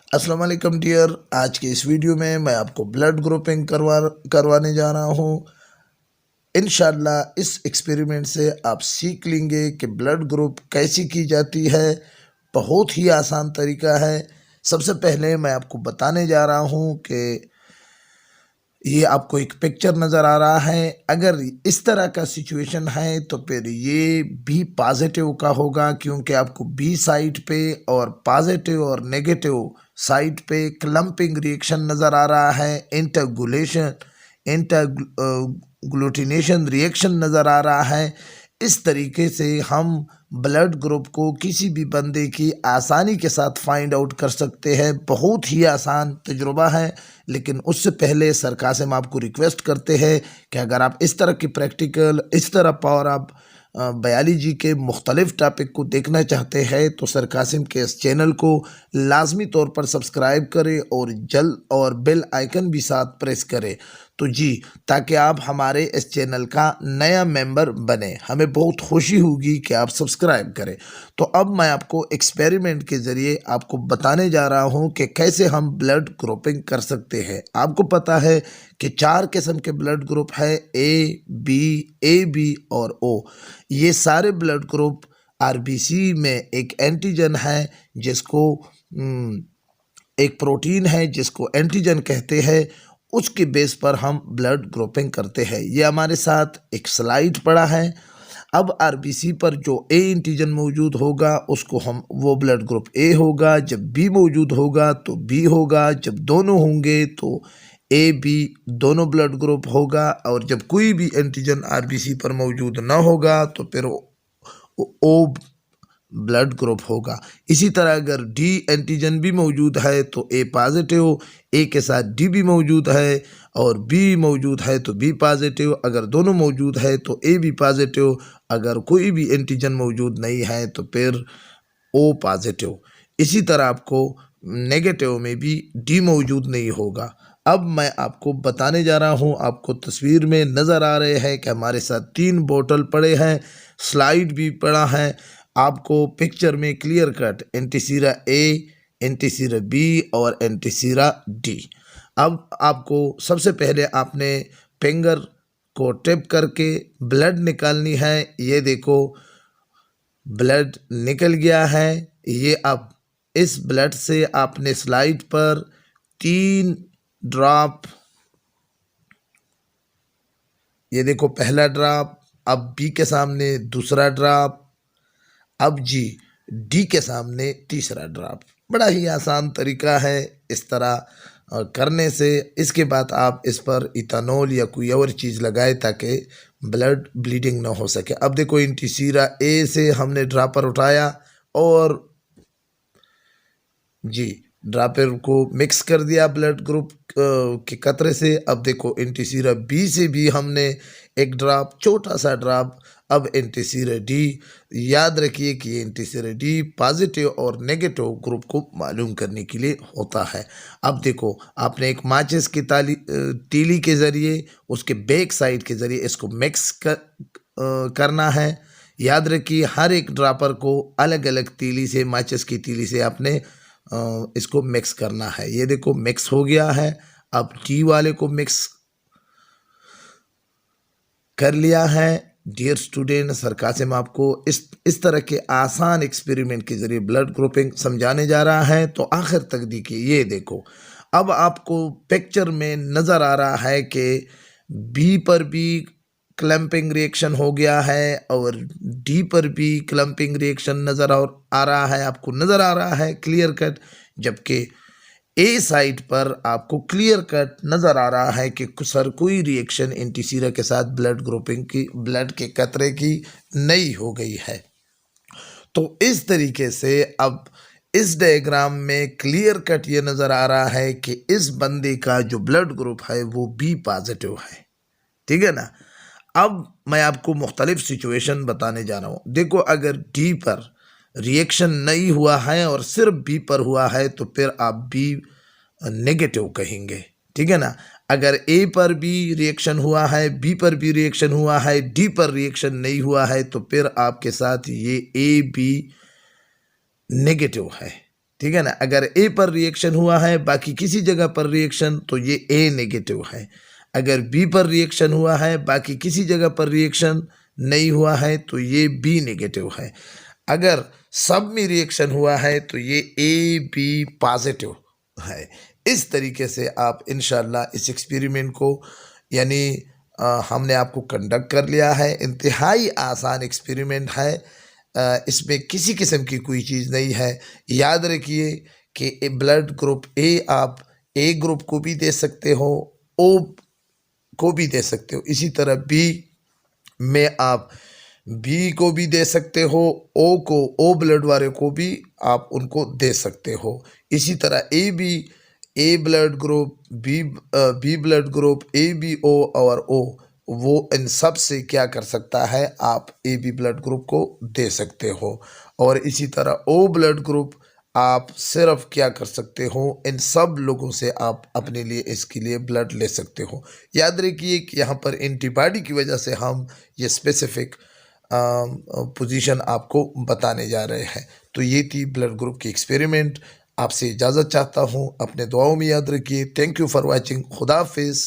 अस्सलाम वालेकुम डियर। आज के इस वीडियो में मैं आपको ब्लड ग्रुपिंग करवाने जा रहा हूँ। इंशाल्लाह इस एक्सपेरिमेंट से आप सीख लेंगे कि ब्लड ग्रुप कैसी की जाती है। बहुत ही आसान तरीका है। सबसे पहले मैं आपको बताने जा रहा हूँ कि ये आपको एक पिक्चर नज़र आ रहा है। अगर इस तरह का सिचुएशन है तो फिर ये बी पॉजिटिव का होगा, क्योंकि आपको बी साइड पे और पॉजिटिव और नेगेटिव साइड पे क्लम्पिंग रिएक्शन नज़र आ रहा है। इंटरग्लूटिनेशन रिएक्शन नज़र आ रहा है। इस तरीके से हम ब्लड ग्रुप को किसी भी बंदे की आसानी के साथ फाइंड आउट कर सकते हैं। बहुत ही आसान तजुर्बा है। लेकिन उससे पहले सर कासिम आपको रिक्वेस्ट करते हैं कि अगर आप इस तरह की प्रैक्टिकल, इस तरह पावर आप बायोलॉजी के मुख्तलिफ टॉपिक को देखना चाहते हैं तो सर कासिम के इस चैनल को लाजमी तौर पर सब्सक्राइब करें और बेल आइकन भी साथ प्रेस करें तो जी, ताकि आप हमारे इस चैनल का नया मेंबर बने। हमें बहुत खुशी होगी कि आप सब्सक्राइब करें। तो अब मैं आपको एक्सपेरिमेंट के ज़रिए आपको बताने जा रहा हूं कि कैसे हम ब्लड ग्रुपिंग कर सकते हैं। आपको पता है कि 4 किस्म के ब्लड ग्रुप है, ए बी और ओ। ये सारे ब्लड ग्रुप आरबीसी में एक एंटीजन है जिसको एक प्रोटीन है जिसको एंटीजन कहते हैं, उसके बेस पर हम ब्लड ग्रुपिंग करते हैं। ये हमारे साथ एक स्लाइड पड़ा है। अब आरबीसी पर जो ए एंटीजन मौजूद होगा उसको हम वो ब्लड ग्रुप ए होगा, जब बी मौजूद होगा तो बी होगा, जब दोनों होंगे तो ए बी दोनों ब्लड ग्रुप होगा, और जब कोई भी एंटीजन आरबीसी पर मौजूद ना होगा तो फिर ओ ब्लड ग्रुप होगा। इसी तरह अगर डी एंटीजन भी मौजूद है तो ए पॉजिटिव, ए के साथ डी भी मौजूद है और बी मौजूद है तो बी पॉजिटिव, अगर दोनों मौजूद है तो ए भी पॉजिटिव, अगर कोई भी एंटीजन मौजूद नहीं है तो फिर ओ पॉजिटिव। इसी तरह आपको नेगेटिव में भी डी मौजूद नहीं होगा। अब मैं आपको बताने जा रहा हूँ। आपको तस्वीर में नज़र आ रहे हैं कि हमारे साथ 3 बोतल पड़े हैं, स्लाइड भी पड़ा है। आपको पिक्चर में क्लियर कट एंटीसीरा ए, एंटीसीरा बी और एंटीसीरा डी। अब आपको सबसे पहले आपने फिंगर को टिप करके ब्लड निकालनी है। ये देखो ब्लड निकल गया है। ये अब इस ब्लड से आपने स्लाइड पर 3 ड्रॉप, ये देखो पहला ड्रॉप, अब बी के सामने दूसरा ड्रॉप, अब जी डी के सामने तीसरा ड्रॉप। बड़ा ही आसान तरीका है इस तरह करने से। इसके बाद आप इस पर इथानॉल या कोई और चीज़ लगाए ताकि ब्लड ब्लीडिंग ना हो सके। अब देखो एंटीसीरा ए से हमने ड्रॉपर उठाया और जी ड्रॉपर को मिक्स कर दिया ब्लड ग्रुप के कतरे से। अब देखो एंटीसीरा बी से भी हमने एक ड्रॉप, छोटा सा ड्रॉप। अब एंटीसीरा डी, याद रखिए कि ये एंटीसीरा डी पॉजिटिव और नेगेटिव ग्रुप को मालूम करने के लिए होता है। अब देखो आपने एक माचिस की तीली के ज़रिए, उसके बैक साइड के ज़रिए इसको मिक्स करना है। याद रखिए हर एक ड्रॉपर को अलग अलग तीली से, माचिस की तीली से आपने इसको मिक्स करना है। ये देखो मिक्स हो गया है। अब टी वाले को मिक्स कर लिया है। डियर स्टूडेंट, सर कासिम आपको इस तरह के आसान एक्सपेरिमेंट के ज़रिए ब्लड ग्रुपिंग समझाने जा रहा है, तो आखिर तक देखिए। ये देखो अब आपको पिक्चर में नज़र आ रहा है कि बी पर भी क्लम्पिंग रिएक्शन हो गया है और डी पर भी क्लम्पिंग रिएक्शन नज़र आ रहा है। आपको नज़र आ रहा है क्लियर कट, जबकि ए साइड पर आपको क्लियर कट नज़र आ रहा है कि सर कोई रिएक्शन एंटीसीरा के साथ ब्लड ग्रुपिंग की, ब्लड के कतरे की नहीं हो गई है। तो इस तरीके से अब इस डायग्राम में क्लियर कट ये नज़र आ रहा है कि इस बंदे का जो ब्लड ग्रुप है वो बी पॉजिटिव है। ठीक है ना। अब मैं आपको मुख्तलिफ सिचुएशन बताने जा रहा हूँ। देखो अगर डी पर रिएक्शन नहीं हुआ है और सिर्फ बी पर हुआ है तो फिर आप बी नेगेटिव कहेंगे। ठीक है ना। अगर ए पर भी रिएक्शन हुआ है, बी पर भी रिएक्शन हुआ है, डी पर रिएक्शन नहीं हुआ है तो फिर आपके साथ ये ए बी नेगेटिव है। ठीक है ना। अगर ए पर रिएक्शन हुआ है बाकी किसी जगह पर रिएक्शन तो ये ए नेगेटिव है। अगर बी पर रिएक्शन हुआ है बाकी किसी जगह पर रिएक्शन नहीं हुआ है तो ये बी नेगेटिव है। अगर सब में रिएक्शन हुआ है तो ये ए बी पॉजिटिव है। इस तरीके से आप इंशाल्लाह इस एक्सपेरिमेंट को यानी हमने आपको कंडक्ट कर लिया है। इंतहाई आसान एक्सपेरिमेंट है, इसमें किसी किस्म की कोई चीज़ नहीं है। याद रखिए कि ब्लड ग्रुप ए आप ए ग्रुप को भी दे सकते हो, ओ को भी दे सकते हो। इसी तरह बी में आप बी को भी दे सकते हो, ओ को ओ ब्लड वाले को भी आप उनको दे सकते हो। इसी तरह A B A blood group B blood group A B O और ओ वो इन सब से क्या कर सकता है, आप ए बी ब्लड ग्रुप को दे सकते हो। और इसी तरह ओ ब्लड ग्रुप आप सिर्फ क्या कर सकते हो, इन सब लोगों से आप अपने लिए इसके लिए ब्लड ले सकते हो। याद रखिए कि यहाँ पर एंटीबॉडी की वजह से हम ये स्पेसिफिक पोजीशन आपको बताने जा रहे हैं। तो ये थी ब्लड ग्रुप की एक्सपेरिमेंट। आपसे इजाज़त चाहता हूँ, अपने दुआओं में याद रखिए। Thank you for watching. खुदा हाफिज़।